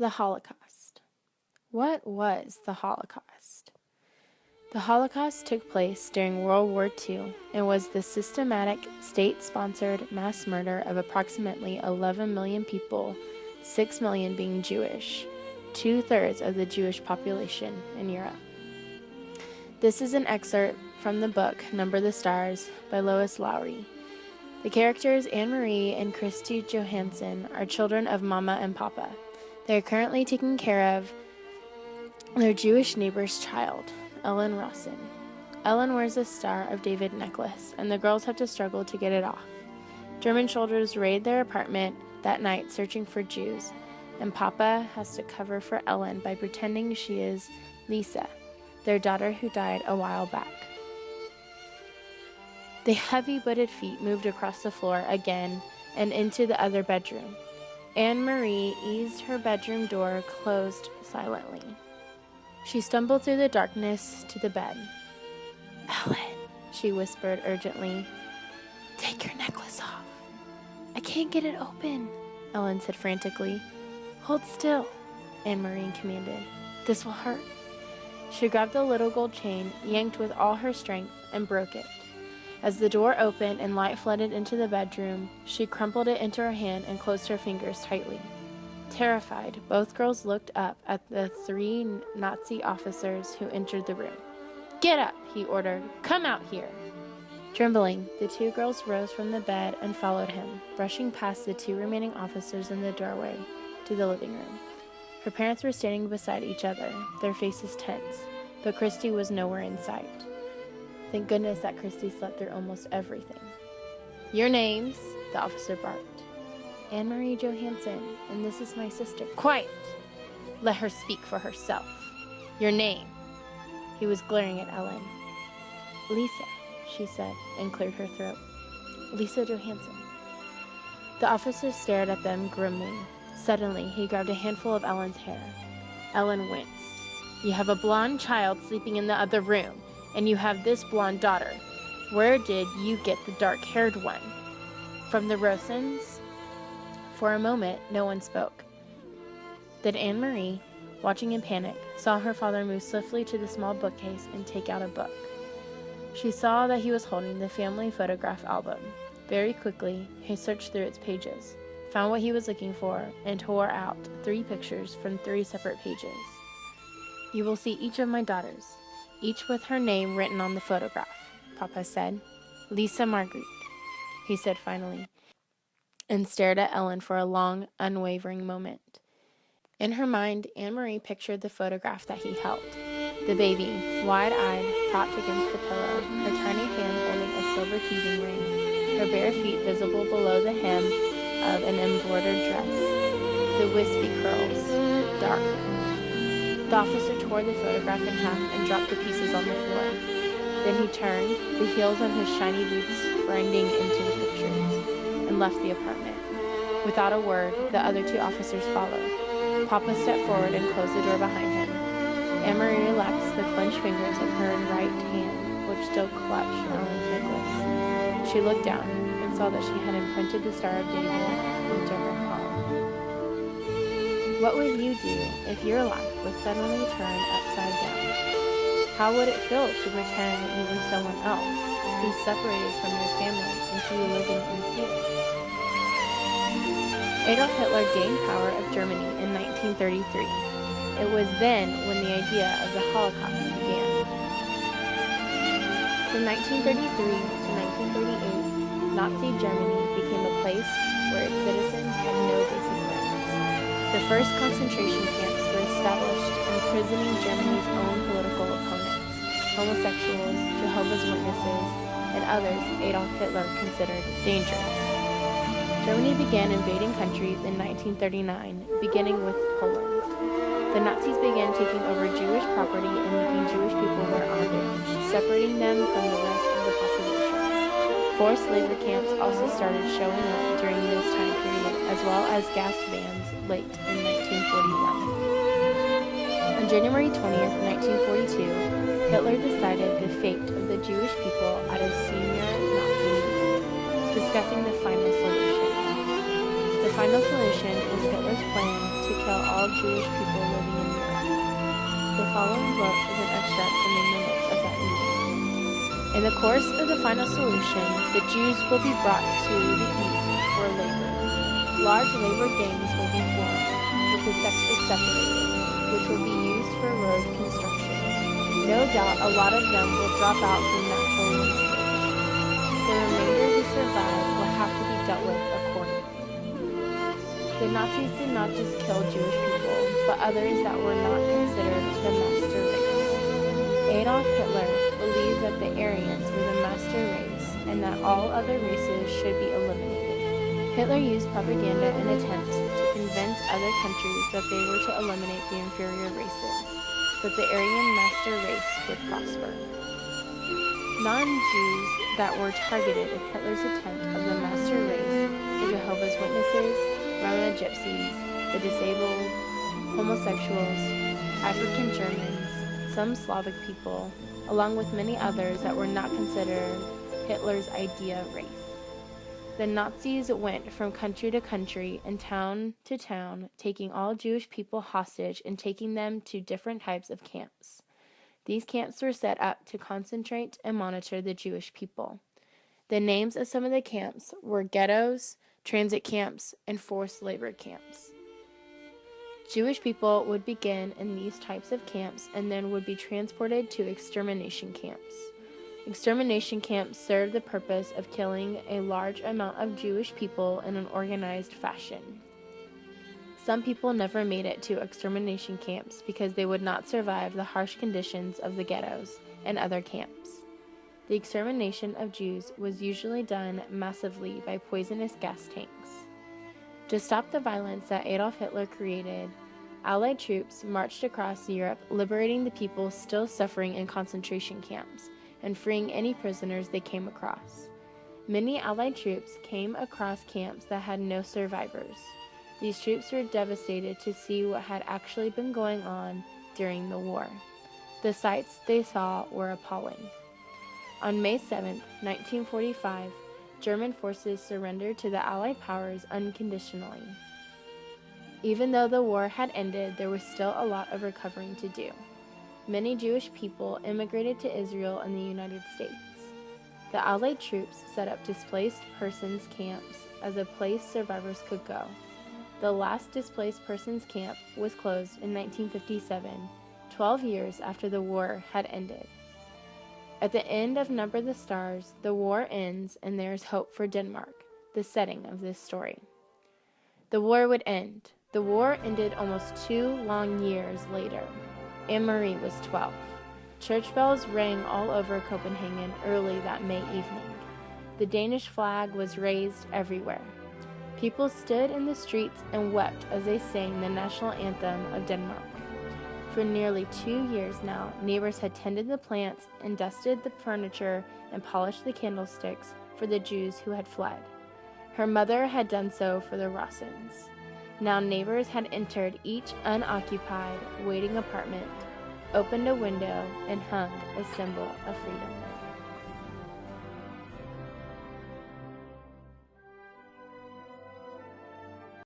The Holocaust. What was the Holocaust? The Holocaust took place during World War II and was the systematic, state-sponsored mass murder of approximately 11 million people, 6 million being Jewish, 2/3 of the Jewish population in Europe. This is an excerpt from the book Number the Stars by Lois Lowry. The characters Anne-Marie and Christy Johansson are children of Mama and Papa. They are currently taking care of their Jewish neighbor's child, Ellen Rawson. Ellen wears a Star of David necklace, and the girls have to struggle to get it off. German soldiers raid their apartment that night searching for Jews, and Papa has to cover for Ellen by pretending she is Lisa, their daughter who died a while back. The heavy-booted feet moved across the floor again and into the other bedroom. Anne-Marie eased her bedroom door closed silently. She stumbled through the darkness to the bed. "Ellen," she whispered urgently, "take your necklace off." "I can't get it open," Ellen said frantically. "Hold still," Anne-Marie commanded. "This will hurt." She grabbed the little gold chain, yanked with all her strength, and broke it. As the door opened and light flooded into the bedroom, she crumpled it into her hand and closed her fingers tightly. Terrified, both girls looked up at the 3 Nazi officers who entered the room. "Get up," he ordered. "Come out here." Trembling, the 2 girls rose from the bed and followed him, brushing past the 2 remaining officers in the doorway to the living room. Her parents were standing beside each other, their faces tense, but Christy was nowhere in sight. Thank goodness that Christy slept through almost everything. "Your names," the officer barked. "Anne-Marie Johansson, and this is my sister." "Quiet! Let her speak for herself. Your name." He was glaring at Ellen. "Lisa," she said, and cleared her throat. "Lisa Johansson." The officer stared at them grimly. Suddenly, he grabbed a handful of Ellen's hair. Ellen winced. "You have a blonde child sleeping in the other room, and you have this blonde daughter. Where did you get the dark-haired one? From the Rosens?" For a moment, no one spoke. Then Anne-Marie, watching in panic, saw her father move swiftly to the small bookcase and take out a book. She saw that he was holding the family photograph album. Very quickly, he searched through its pages, found what he was looking for, and tore out 3 pictures from 3 separate pages. "You will see each of my daughters, each with her name written on the photograph," Papa said. "Lisa Marguerite," he said finally, and stared at Ellen for a long, unwavering moment. In her mind, Anne-Marie pictured the photograph that he held. The baby, wide-eyed, propped against the pillow, her tiny hand holding a silver teething ring, her bare feet visible below the hem of an embroidered dress, the wispy curls, dark. The officer tore the photograph in half and dropped the pieces on the floor. Then he turned, the heels of his shiny boots grinding into the pictures, and left the apartment. Without a word, the other 2 officers followed. Papa stepped forward and closed the door behind him. Anne-Marie relaxed the clenched fingers of her right hand, which still clutched Ellen's necklace. She looked down and saw that she had imprinted the Star of David into her palm. What would you do if your life was suddenly turned upside down? How would it feel to pretend you were someone else, to be separated from your family, and to be living in fear? Adolf Hitler gained power of Germany in 1933. It was then when the idea of the Holocaust began. From 1933 to 1938, Nazi Germany became a place where its citizens had no basic rights. The first concentration camps were established, imprisoning Germany's own political opponents, homosexuals, Jehovah's Witnesses, and others Adolf Hitler considered dangerous. Germany began invading countries in 1939, beginning with Poland. The Nazis began taking over Jewish property and making Jewish people wear armbands, separating them from the rest of the population. Forced labor camps also started showing up during this time period, as well as gas vans late in 1941. On January 20th, 1942, Hitler decided the fate of the Jewish people at a senior Nazi meeting, discussing the final solution. The final solution was Hitler's plan to kill all Jewish people living in Europe. The following quote is an extract from the minutes of that meeting. In the course of the final solution, the Jews will be brought to the east for labor. Large labor gangs will be formed, with the sexes separated, which will be used for road construction. No doubt a lot of them will drop out from natural wastage. The remainder who survive will have to be dealt with accordingly. The Nazis did not just kill Jewish people, but others that were not considered the master race. Adolf Hitler believed that the Aryans were the master race and that all other races should be eliminated. Hitler used propaganda in an attempt to convince other countries that they were to eliminate the inferior races, that the Aryan master race would prosper. Non-Jews that were targeted in Hitler's attempt of the master race were Jehovah's Witnesses, Roma Gypsies, the disabled, homosexuals, African Germans, some Slavic people, along with many others that were not considered Hitler's idea race. The Nazis went from country to country and town to town, taking all Jewish people hostage and taking them to different types of camps. These camps were set up to concentrate and monitor the Jewish people. The names of some of the camps were ghettos, transit camps, and forced labor camps. Jewish people would begin in these types of camps and then would be transported to extermination camps. Extermination camps served the purpose of killing a large amount of Jewish people in an organized fashion. Some people never made it to extermination camps because they would not survive the harsh conditions of the ghettos and other camps. The extermination of Jews was usually done massively by poisonous gas tanks. To stop the violence that Adolf Hitler created, Allied troops marched across Europe, liberating the people still suffering in concentration camps and freeing any prisoners they came across. Many Allied troops came across camps that had no survivors. These troops were devastated to see what had actually been going on during the war. The sights they saw were appalling. On May 7, 1945, German forces surrendered to the Allied powers unconditionally. Even though the war had ended, there was still a lot of recovering to do. Many Jewish people immigrated to Israel and the United States. The Allied troops set up displaced persons camps as a place survivors could go. The last displaced persons camp was closed in 1957, 12 years after the war had ended. At the end of Number the Stars, the war ends and there is hope for Denmark, the setting of this story. The war would end. The war ended almost 2 long years later. Anne-Marie was 12. Church bells rang all over Copenhagen early that May evening. The Danish flag was raised everywhere. People stood in the streets and wept as they sang the national anthem of Denmark. For nearly 2 years now, neighbors had tended the plants and dusted the furniture and polished the candlesticks for the Jews who had fled. Her mother had done so for the Rossens. Now neighbors had entered each unoccupied, waiting apartment, opened a window, and hung a symbol of freedom.